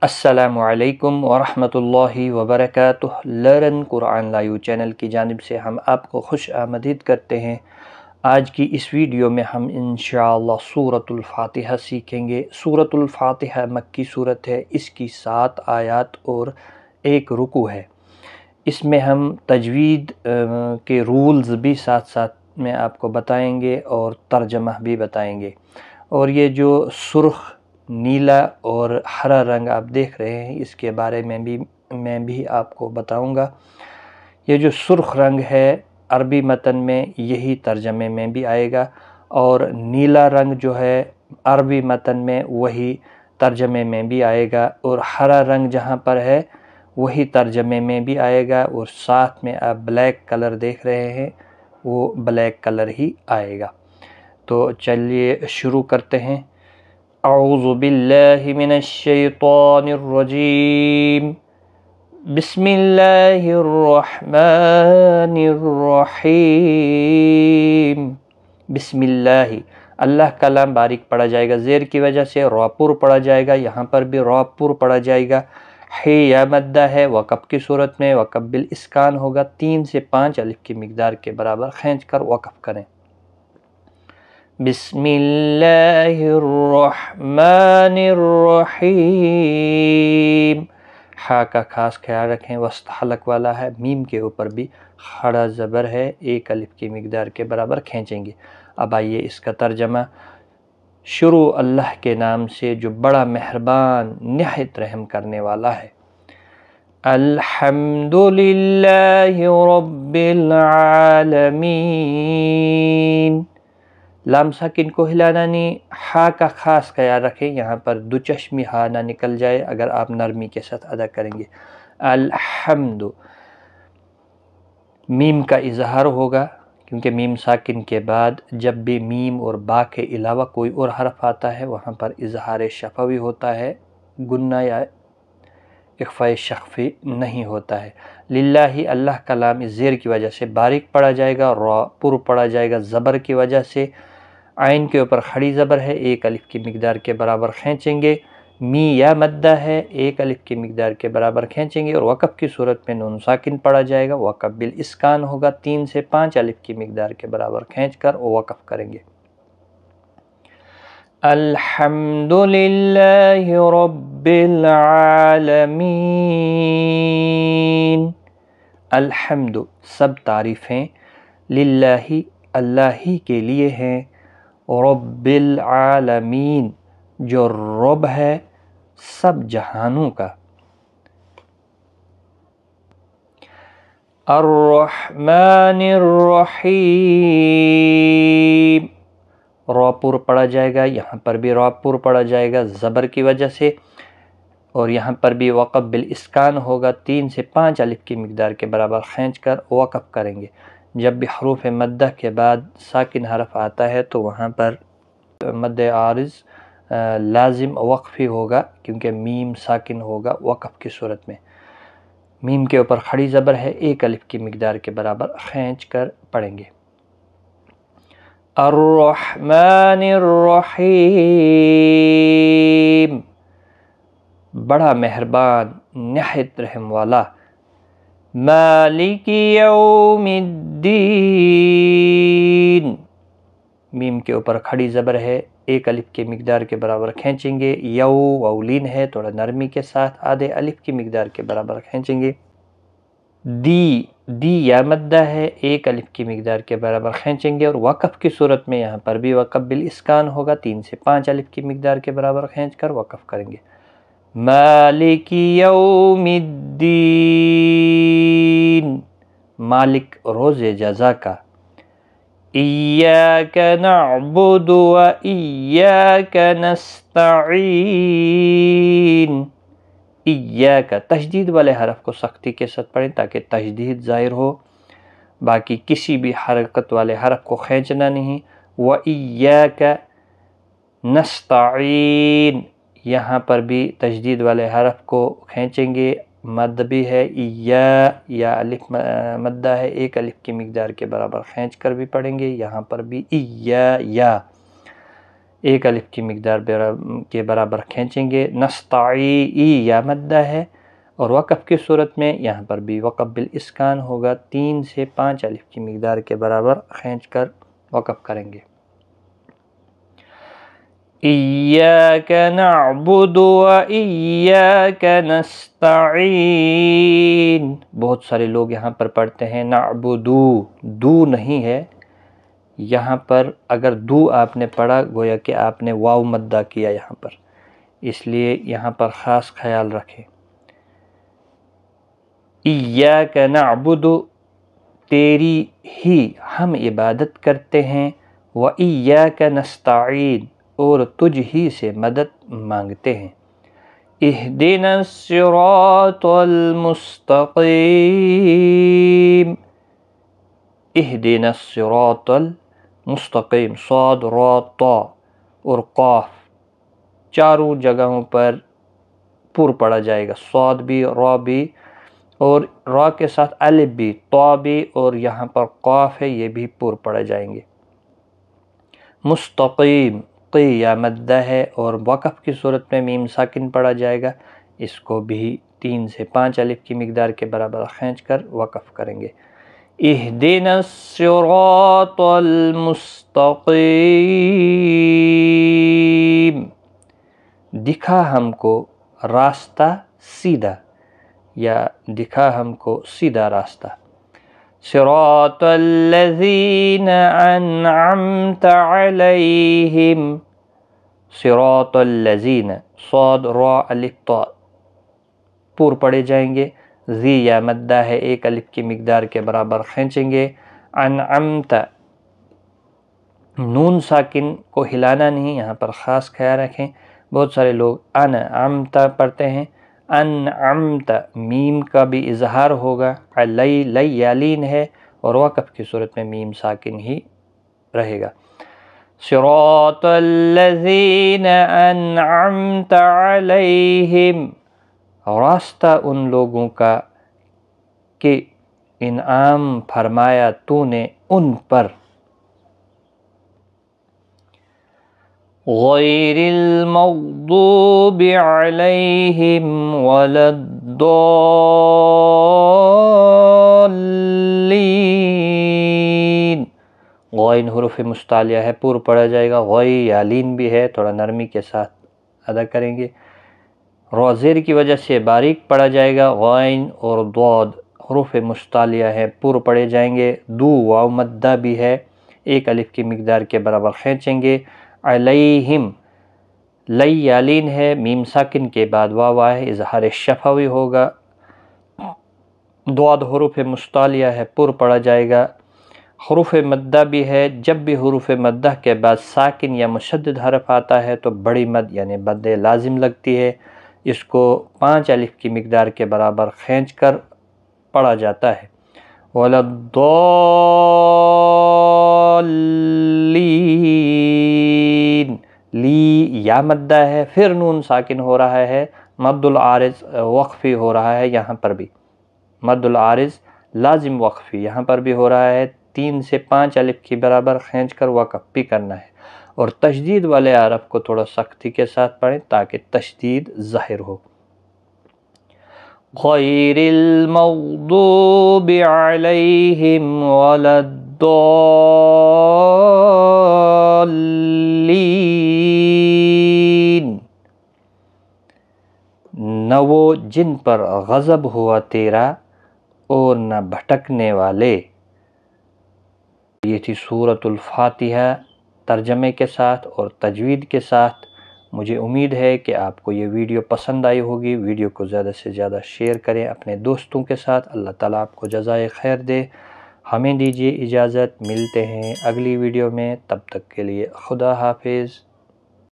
السلام علیکم ورحمۃ اللہ وبرکاتہ۔ لرن قرآن لائیو چینل کی جانب سے ہم آپ کو خوش آمدید کرتے ہیں۔ آج کی اس ویڈیو میں ہم انشاءاللہ سورۃ الفاتحہ سیکھیں گے۔ سورۃ الفاتحہ مکی صورت ہے، اس کی 7 آیات اور 1 رکوع ہے۔ اس میں ہم تجوید کے رولز بھی ساتھ ساتھ میں آپ کو بتائیں گے اور ترجمہ بھی بتائیں گے۔ اور یہ جو سرخ، نیلا اور ہرا رنگ آپ دیکھ رہے ہیں، اس کے بارے میں بھی آپ کو بتاؤں گا۔ یہ جو سرخ رنگ ہے عربی متن میں یہی ترجمے میں بھی آئے گا، اور نیلا رنگ جو ہے عربی متن میں وہی ترجمے میں بھی آئے گا، اور ہرا رنگ جہاں پر ہے وہی ترجمے میں بھی آئے گا، اور ساتھ میں آپ بلیک کلر دیکھ رہے ہیں وہ بلیک کلر ہی آئے گا۔ تو چلیے شروع کرتے ہیں۔ اعوذ باللہ من الشیطان الرجیم، بسم اللہ الرحمن الرحیم۔ بسم اللہ، اللہ کا لام باریک پڑھا جائے گا، زیر کی وجہ سے راپور پڑھا جائے گا، یہاں پر بھی راپور پڑھا جائے گا۔ یا مدہ ہے، وقف کی صورت میں وقف بالاسکان ہوگا، 3 سے 5 الف کی مقدار کے برابر کھینچ کر وقف کریں۔ بسم اللہ الرحمن الرحیم، ہا کا خاص خیال رکھیں، وسط حلق والا ہے، میم کے اوپر بھی کھڑا زبر ہے، 1 الف کی مقدار کے برابر کھینچیں گے۔ اب آئیے اس کا ترجمہ۔ شروع اللہ کے نام سے جو بڑا مہربان نہایت رحم کرنے والا ہے۔ الحمدللہ رب العالمین، لام ساکن کو ہلانا نہیں، ہا کا خاص خیال رکھیں، یہاں پر دو چشمی ہا نہ نکل جائے اگر آپ نرمی کے ساتھ ادا کریں گے۔ الحمد، میم کا اظہار ہوگا، کیونکہ میم ساکن کے بعد جب بھی میم اور با کے علاوہ کوئی اور حرف آتا ہے وہاں پر اظہار شفوی ہوتا ہے، گنہ یا اخفاء شفوی نہیں ہوتا ہے۔ للہ، اللہ کا لام اس زیر کی وجہ سے باریک پڑھا جائے گا، را پر پڑھا جائے گا زبر کی وجہ سے، عین کے اوپر کھڑی زبر ہے، 1 الف کی مقدار کے برابر کھینچیں گے۔ می یا مدہ ہے، 1 الف کی مقدار کے برابر کھینچیں گے، اور وقف کی صورت میں نون ساکن پڑھا جائے گا، وقف بالاسکان ہوگا، 3 سے 5 الف کی مقدار کے برابر کھینچ کر وقف کریں گے۔ الحمدللہ رب العالمین، الحمد سب تعریفیں، للہ اللہ ہی کے لیے ہیں، رب العالمین جو رب ہے سب جہانوں کا، الرحمن الرحیم، راپور پڑھا جائے گا، یہاں پر بھی راپور پڑھا جائے گا زبر کی وجہ سے، اور یہاں پر بھی وقف بالاسکان ہوگا، 3 سے 5 الف کی مقدار کے برابر کھینچ کر وقف کریں گے۔ جب بھی حروف مدہ کے بعد ساکن حرف آتا ہے تو وہاں پر مد عارض لازم وقفی ہوگا، کیونکہ میم ساکن ہوگا وقف کی صورت میں۔ میم کے اوپر کھڑی زبر ہے، 1 الف کی مقدار کے برابر کھینچ کر پڑھیں گے۔ الرحمن الرحیم، بڑا مہربان نہایت رحم والا، مالک یوم الدین، میم کے اوپر کھڑی زبر ہے، 1 الف کی مقدار کے برابر کھینچیں گے، یو واولین ہے، تھوڑا نرمی کے ساتھ آدھے الف کی مقدار کے برابر کھینچیں گے۔ دی یا مدہ ہے، 1 الف کی مقدار کے برابر کھینچیں گے، اور وقف کی صورت میں یہاں پر بھی وقف بالاسکان ہوگا، 3 سے 5 الف کی مقدار کے برابر کھینچ کر وقف کریں گے۔ مالک یوم الدین، مالک روز جزا کا، ایاک نعبد و ایاک نستعین، ایاک تشدید والے حرف کو سختی کے ساتھ پڑھیں تاکہ تشدید ظاہر ہو، باقی کسی بھی حرکت والے حرف کو کھینچنا نہیں۔ و ایاک نستعین، یہاں پر بھی تشدید والے حرف کو کھینچیں گے، مد بھی ہے، یا الف مدہ ہے، 1 الف کی مقدار کے برابر کھینچ کر بھی پڑھیں گے، یہاں پر بھی یا ایک الف کی مقدار کے برابر کھینچیں گے۔ نستعی یا مدہ ہے، اور وقف کی صورت میں یہاں پر بھی وقف بالاسکان ہوگا، 3 سے 5 الف کی مقدار کے برابر کھینچ کر وقف کریں گے۔ ایاک نعبد و ایاک نستعین، بہت سارے لوگ یہاں پر پڑھتے ہیں نعبدو، دو نہیں ہے یہاں پر، اگر دو آپ نے پڑھا گویا کہ آپ نے واو مدہ کیا یہاں پر، اس لیے یہاں پر خاص خیال رکھیں۔ ایاک نعبد، تیری ہی ہم عبادت کرتے ہیں، و ایاک نستعین، اور تجھ ہی سے مدد مانگتے ہیں۔ اہدنا الصراط المستقیم، اہدنا الصراط المستقیم، صاد را طا اور قاف چاروں جگہوں پر پر پڑھا جائے گا، صاد بھی، را بھی، اور را کے ساتھ الف بھی، طا بھی، اور یہاں پر قاف ہے یہ بھی پر پڑھا جائیں گے۔ مستقیم، قی یا مدہ ہے، اور وقف کی صورت میں میم ساکن پڑھا جائے گا، اس کو بھی 3 سے 5 الف کی مقدار کے برابر کھینچ کر وقف کریں گے۔ اہدنا الصراط المستقیم، دکھا ہم کو راستہ سیدھا، یا دکھا ہم کو سیدھا راستہ۔ صراط الذین انعمت علیہم، صراط الذین، صاد را الف طا پر پڑھے جائیں گے، ذی یا مدہ ہے، ایک الف کی مقدار کے برابر کھینچیں گے۔ انعمت، نون ساکن کو ہلانا نہیں، یہاں پر خاص خیال رکھیں، بہت سارے لوگ انعمت پڑھتے ہیں، انعمت میم کا بھی اظہار ہوگا، علی لی یالین ہے، اور وقف کی صورت میں میم ساکن ہی رہے گا۔ صراط الذین انعمت علیہم، راستہ ان لوگوں کا کہ انعام فرمایا تو نے ان پر۔ غیر المغضوب علیہم ولا الضالین، غین حروف مستعلیہ ہے، پر پڑھا جائے گا، غی یا لین بھی ہے، تھوڑا نرمی کے ساتھ ادا کریں گے، را زیر کی وجہ سے باریک پڑھا جائے گا، غین اور ضاد حروف مستعلیہ ہے، پر پڑھے جائیں گے، دو واو مدہ بھی ہے، ایک الف کی مقدار کے برابر کھینچیں گے۔ علیہم، لی یالین ہے، میم ساکن کے بعد واو ہے، اظہار شفوی ہوگا، ضاد حروف مستعلیہ ہے، پر پڑھا جائے گا، حروف مدہ بھی ہے، جب بھی حروف مدہ کے بعد ساکن یا مشدد حرف آتا ہے تو بڑی مد یعنی مد لازم لگتی ہے، اس کو 5 الف کی مقدار کے برابر کھینچ کر پڑھا جاتا ہے۔ وَلَا الضَّالِّينَ، لی یا مدہ ہے، پھر نون ساکن ہو رہا ہے، مد العارض وقفی ہو رہا ہے، یہاں پر بھی مد العارض لازم وقفی یہاں پر بھی ہو رہا ہے، 3 سے 5 الف کی برابر کھینچ کر وقف بھی کرنا ہے، اور تشدید والے حرف کو تھوڑا سختی کے ساتھ پڑھیں تاکہ تشدید ظاہر ہو۔ غیر المغضوب علیہم ولا الضالین، نہ وہ جن پر غضب ہوا تیرا اور نہ بھٹکنے والے۔ یہ تھی سورۃ الفاتحہ ترجمے کے ساتھ اور تجوید کے ساتھ۔ مجھے امید ہے کہ آپ کو یہ ویڈیو پسند آئی ہوگی، ویڈیو کو زیادہ سے زیادہ شیئر کریں اپنے دوستوں کے ساتھ، اللہ تعالیٰ آپ کو جزائے خیر دے۔ ہمیں دیجیے اجازت، ملتے ہیں اگلی ویڈیو میں، تب تک کے لیے خدا حافظ۔